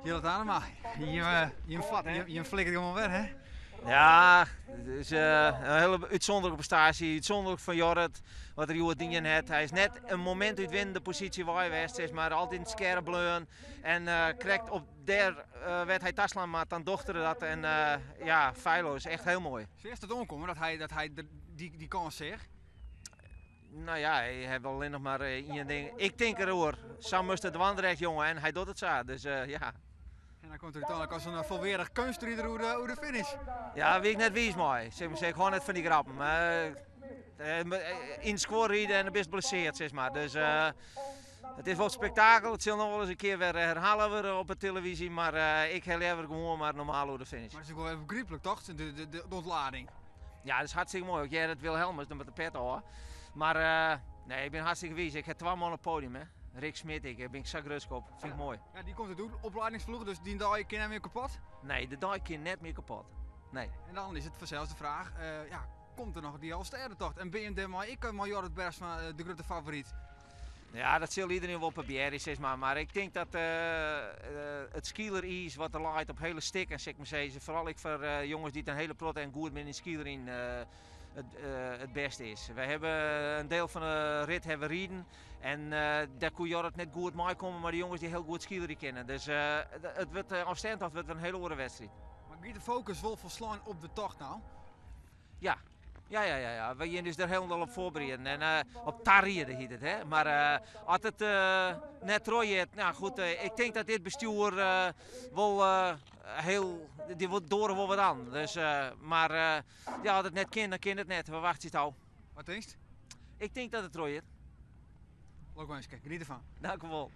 Gilles Anema, je flikkert gewoon weg, hè? Ja, het is een hele uitzonderlijke prestatie. Uitzonderlijk van Jorrit, wat er hier dingen heeft. Hij is net een moment uit de positie waar hij was, zeg maar altijd in het scherp bleun. En krijgt op der werd hij taslaan, maar dan dochter dat. En ja, feilloos, echt heel mooi. Zie je het omkomen dat hij die kans zegt? Nou ja, hij heeft alleen nog maar één ding. Ik denk erover, Sam moest het wandrecht jongen en hij doet het zo. Dus ja. En dan komt er uiteindelijk als een volwaardig kunstrieder hoe de finish. Ja, weet ik net wie is mooi. Zeg gewoon net van die grappen. In score rijden en dan best blesseerd, zeg maar. Dus het is wel spektakel. Het zal nog wel eens een keer weer herhalen op de televisie. Maar ik heel even gewoon maar normaal hoe de finish. Maar het is ook wel even begrijpelijk, toch? De ontlading. Ja, dat is hartstikke mooi. Ook jij dat Wilhelmus, dan met de pet hoor. Maar nee, ik ben hartstikke wies. Ik heb 2 man op het podium, hè. Rick Smit, ik ben zo gerust op. Vind ik mooi. Ja, die komt er doen, opleidingsploeg, dus die dag kan hem weer kapot. Nee, de dag kan net meer kapot. Nee. En dan is het vanzelfs de vraag, ja, komt er nog die Alsterrentocht? En ben je daarmee, ik maar Jorrit Bergsma de grote favoriet? Ja, dat zal iedereen wel proberen, zeg maar ik denk dat het skieler is wat er laait op hele stikken, zeg maar zeggen. Vooral ik voor jongens die het een hele prot en goed met in skieler in het beste is. We hebben een deel van de rit hebben rijden en daar kon Jorrit net goed mee komen, maar de jongens die heel goed skieler kennen. Dus het wordt afstandelijk wordt een hele andere wedstrijd. Maar gaat de focus wel verslaan op de tocht nou? Ja. Ja. We gaan dus er helemaal op voorbereiden. En op tarrieren heet het, hè. Maar als het net rooit, nou goed, ik denk dat dit bestuur wel heel, die wordt door wel wat aan. Dus, maar ja, als het net kan, dan kan het net. We wachten het al. Wat denk je? Ik denk dat het rooit. Leuk wens, kijk, geniet ervan. Dank u wel.